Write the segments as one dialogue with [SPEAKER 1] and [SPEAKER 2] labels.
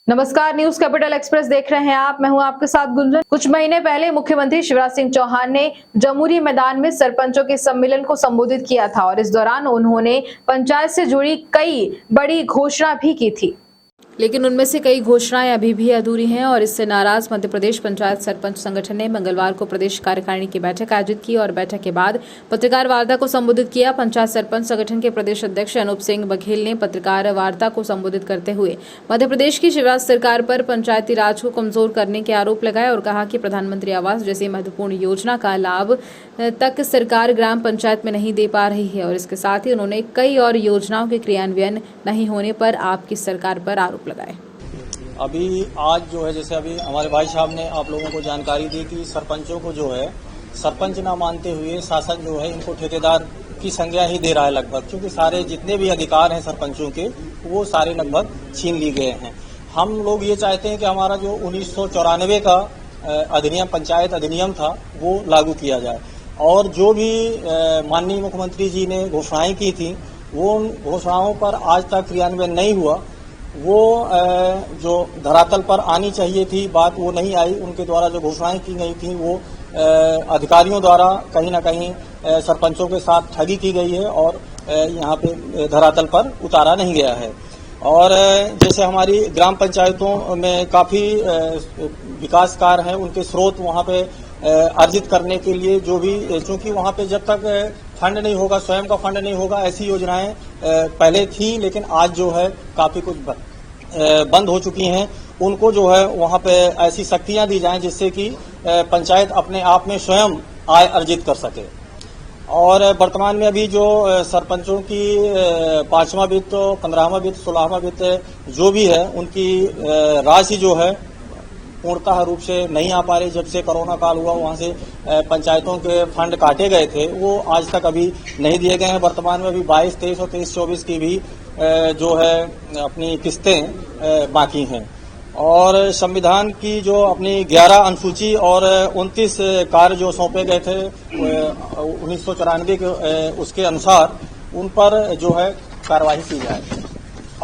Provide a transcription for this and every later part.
[SPEAKER 1] नमस्कार, news capital express देख रहे हैं आप। मैं हूं आपके साथ गुंजन। कुछ महीने पहले मुख्यमंत्री शिवराज सिंह चौहान ने जमुरी मैदान में सरपंचों के सम्मेलन को संबोधित किया था और इस दौरान उन्होंने पंचायत से जुड़ी कई बड़ी घोषणा भी की थी, लेकिन उनमें से कई घोषणाएं अभी भी अधूरी हैं और इससे नाराज मध्य प्रदेश पंचायत सरपंच संगठन ने मंगलवार को प्रदेश कार्यकारिणी की बैठक आयोजित की और बैठक के बाद पत्रकार वार्ता को संबोधित किया। पंचायत सरपंच संगठन के प्रदेश अध्यक्ष अनूप सिंह बघेल ने पत्रकार वार्ता को संबोधित करते हुए मध्य प्रदेश की शिवराज सरकार पर पंचायती राज को कमजोर करने के आरोप लगाए और कहा कि प्रधानमंत्री आवास जैसी महत्वपूर्ण योजना का लाभ तक सरकार ग्राम पंचायत में नहीं दे पा रही है और इसके साथ ही उन्होंने कई और योजनाओं के क्रियान्वयन नहीं होने पर आपकी सरकार पर आरोप लगाए।
[SPEAKER 2] अभी आज जो है, जैसे अभी हमारे भाई साहब ने आप लोगों को जानकारी दी कि सरपंचों को जो है सरपंच ना मानते हुए शासन जो है इनको ठेकेदार की संज्ञा ही दे रहा है लगभग, क्योंकि सारे जितने भी अधिकार हैं सरपंचों के वो सारे लगभग छीन लिए गए हैं। हम लोग ये चाहते हैं कि हमारा जो 1994 का अधिनियम, पंचायत अधिनियम था, वो लागू किया जाए और जो भी माननीय मुख्यमंत्री जी ने घोषणाएं की थी वो उन घोषणाओं पर आज तक क्रियान्वयन नहीं हुआ। वो जो धरातल पर आनी चाहिए थी बात, वो नहीं आई। उनके द्वारा जो घोषणाएं की गई थी वो अधिकारियों द्वारा कहीं ना कहीं सरपंचों के साथ ठगी की गई है और यहाँ पे धरातल पर उतारा नहीं गया है। और जैसे हमारी ग्राम पंचायतों में काफी विकास कार्य हैं, उनके स्रोत वहाँ पे अर्जित करने के लिए जो भी, चूंकि वहाँ पे जब तक फंड नहीं होगा, स्वयं का फंड नहीं होगा, ऐसी योजनाएं पहले थी, लेकिन आज जो है काफी कुछ बंद हो चुकी हैं। उनको जो है वहाँ पे ऐसी शक्तियां दी जाएं जिससे कि पंचायत अपने आप में स्वयं आय अर्जित कर सके। और वर्तमान में अभी जो सरपंचों की 5वां वित्त, 15वां वित्त, 16वां वित्त जो भी है, उनकी राशि जो है पूर्णतः रूप से नहीं आ पा रही। जब से कोरोना काल हुआ वहां से पंचायतों के फंड काटे गए थे, वो आज तक अभी नहीं दिए गए हैं। वर्तमान में अभी 22, 23 और 23-24 की भी जो है अपनी किस्तें बाकी हैं। और संविधान की जो अपनी 11 अनुसूची और 29 कार्य जो सौंपे गए थे 1994 के, उसके अनुसार उन पर जो है कार्रवाई की जाए।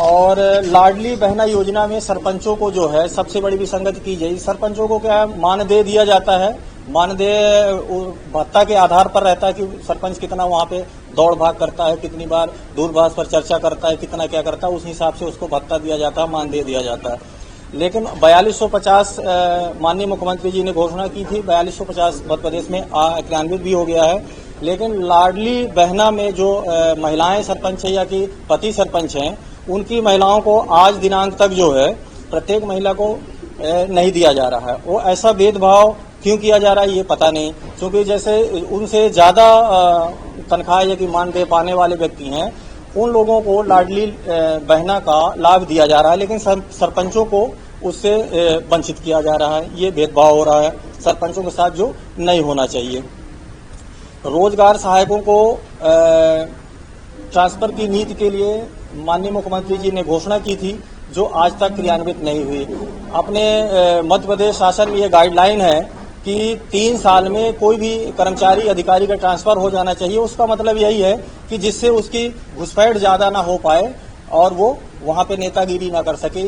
[SPEAKER 2] और लाडली बहना योजना में सरपंचों को जो है सबसे बड़ी विसंगति की गई। सरपंचों को क्या है, मानदेय दिया जाता है, मानदेय भत्ता के आधार पर रहता है कि सरपंच कितना वहाँ पे दौड़ भाग करता है, कितनी बार दूरभाष पर चर्चा करता है, कितना क्या करता है, उस हिसाब से उसको भत्ता दिया जाता है, मानदेय दिया जाता है। लेकिन 4250 माननीय मुख्यमंत्री जी ने घोषणा की थी, 4250 मध्य प्रदेश में क्रियान्वित भी हो गया है। लेकिन लाडली बहना में जो महिलाएं सरपंच है या कि पति सरपंच हैं, उनकी महिलाओं को आज दिनांक तक जो है प्रत्येक महिला को नहीं दिया जा रहा है। वो ऐसा भेदभाव क्यों किया जा रहा है ये पता नहीं, क्योंकि जैसे उनसे ज्यादा तनख्वाह या कि मानदेय पाने वाले व्यक्ति हैं, उन लोगों को लाडली बहना का लाभ दिया जा रहा है, लेकिन सरपंचों को उससे वंचित किया जा रहा है। ये भेदभाव हो रहा है सरपंचों के साथ, जो नहीं होना चाहिए। रोजगार सहायकों को ट्रांसफर की नीति के लिए माननीय मुख्यमंत्री जी ने घोषणा की थी, जो आज तक क्रियान्वित नहीं हुई। अपने मध्य प्रदेश शासन में ये गाइडलाइन है कि 3 साल में कोई भी कर्मचारी अधिकारी का ट्रांसफर हो जाना चाहिए। उसका मतलब यही है कि जिससे उसकी घुसपैठ ज्यादा ना हो पाए और वो वहां पे नेतागिरी ना कर सके।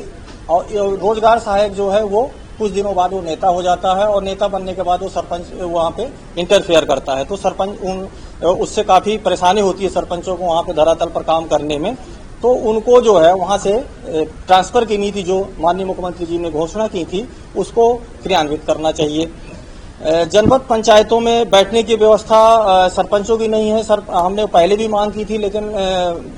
[SPEAKER 2] और रोजगार सहायक जो है वो कुछ दिनों बाद वो नेता हो जाता है और नेता बनने के बाद वो सरपंच वहां पे इंटरफेयर करता है, तो सरपंच उससे काफी परेशानी होती है सरपंचों को वहां पे धरातल पर काम करने में। तो उनको जो है वहां से ट्रांसफर की नीति जो माननीय मुख्यमंत्री जी ने घोषणा की थी उसको क्रियान्वित करना चाहिए। जनपद पंचायतों में बैठने की व्यवस्था सरपंचों की नहीं है। हमने पहले भी मांग की थी, लेकिन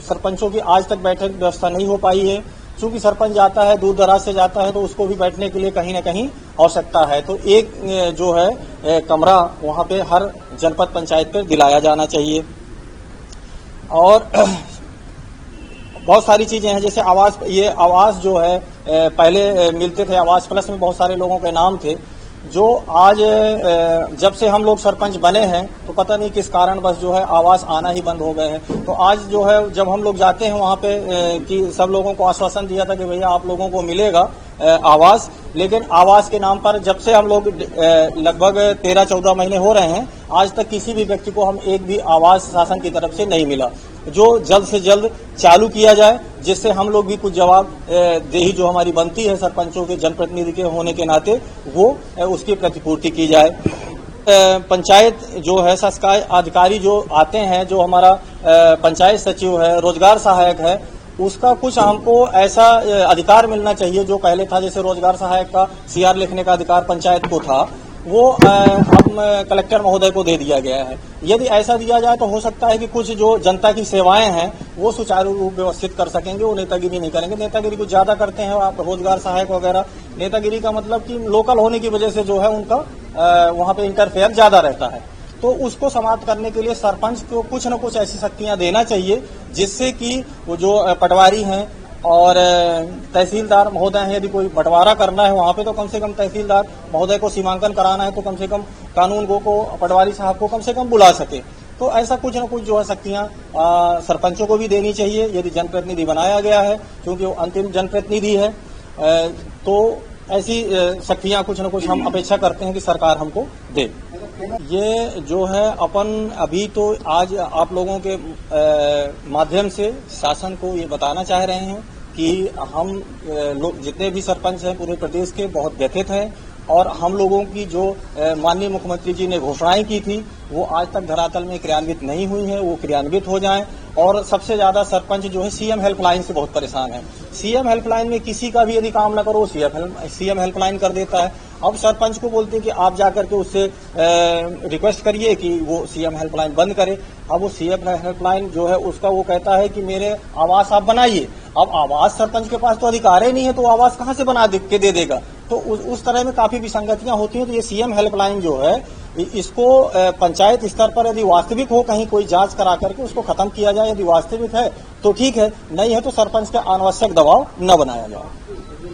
[SPEAKER 2] सरपंचों की आज तक बैठक व्यवस्था नहीं हो पाई है। चूंकि सरपंच जाता है, दूर दराज से जाता है, तो उसको भी बैठने के लिए कहीं न कहीं आवश्यकता है। तो एक जो है कमरा वहां पे हर जनपद पंचायत पे दिलाया जाना चाहिए। और बहुत सारी चीजें हैं, जैसे आवास, ये आवास जो है पहले मिलते थे, आवास प्लस में बहुत सारे लोगों के नाम थे, जो आज जब से हम लोग सरपंच बने हैं तो पता नहीं किस कारण बस जो है आवास आना ही बंद हो गए हैं। तो आज जो है जब हम लोग जाते हैं वहां पे कि सब लोगों को आश्वासन दिया था कि भैया आप लोगों को मिलेगा आवास, लेकिन आवास के नाम पर जब से हम लोग लगभग 13-14 महीने हो रहे हैं, आज तक किसी भी व्यक्ति को हम एक भी आवास शासन की तरफ से नहीं मिला। जो जल्द से जल्द चालू किया जाए, जिससे हम लोग भी कुछ जवाबदेही जो हमारी बनती है सरपंचों के जनप्रतिनिधि के होने के नाते वो उसकी प्रतिपूर्ति की जाए। पंचायत जो है शासकीय अधिकारी जो आते हैं, जो हमारा पंचायत सचिव है, रोजगार सहायक है, उसका कुछ हमको ऐसा अधिकार मिलना चाहिए जो पहले था। जैसे रोजगार सहायक का सीआर लिखने का अधिकार पंचायत को था, वो हम कलेक्टर महोदय को दे दिया गया है। यदि ऐसा दिया जाए तो हो सकता है कि कुछ जो जनता की सेवाएं हैं वो सुचारू रूप व्यवस्थित कर सकेंगे, वो नेतागिरी नहीं करेंगे। नेतागिरी कुछ ज्यादा करते हैं आप रोजगार सहायक वगैरह। नेतागिरी का मतलब कि लोकल होने की वजह से जो है उनका वहां पे इंटरफेयर ज्यादा रहता है। तो उसको समाप्त करने के लिए सरपंच को कुछ न कुछ ऐसी शक्तियां देना चाहिए जिससे कि वो जो पटवारी हैं और तहसीलदार महोदय हैं, यदि कोई बंटवारा करना है वहां पे तो कम से कम तहसीलदार महोदय को सीमांकन कराना है तो कम से कम कानून को पटवारी साहब को कम से कम बुला सके। तो ऐसा कुछ न कुछ जो है शक्तियां सरपंचों को भी देनी चाहिए यदि जनप्रतिनिधि बनाया गया है, क्योंकि वो अंतिम जनप्रतिनिधि है। तो ऐसी शक्तियां कुछ न कुछ हम अपेक्षा करते हैं कि सरकार हमको दे। ये जो है अपन अभी तो आज आप लोगों के माध्यम से शासन को ये बताना चाह रहे हैं कि हम लोग जितने भी सरपंच हैं पूरे प्रदेश के बहुत व्यथित हैं, और हम लोगों की जो माननीय मुख्यमंत्री जी ने घोषणाएं की थी वो आज तक धरातल में क्रियान्वित नहीं हुई है, वो क्रियान्वित हो जाएं। और सबसे ज्यादा सरपंच जो है सीएम हेल्पलाइन से बहुत परेशान है। सीएम हेल्पलाइन में किसी का भी यदि काम न करो सीएम हेल्पलाइन कर देता है। अब सरपंच को बोलते हैं कि आप जाकर के उससे रिक्वेस्ट करिए कि वो सीएम हेल्पलाइन बंद करे। अब वो सीएम हेल्पलाइन जो है उसका वो कहता है कि मेरे आवास आप बनाइए। अब आवास सरपंच के पास तो अधिकार ही नहीं है, तो आवास कहां से बना के दे देगा। तो उस तरह में काफी विसंगतियां होती हैं। तो ये सीएम हेल्पलाइन जो है इसको पंचायत स्तर पर यदि वास्तविक हो कहीं कोई जांच करा करके उसको खत्म किया जाए। यदि वास्तविक है तो ठीक है, नहीं है तो सरपंच का अनावश्यक दबाव न बनाया जाए।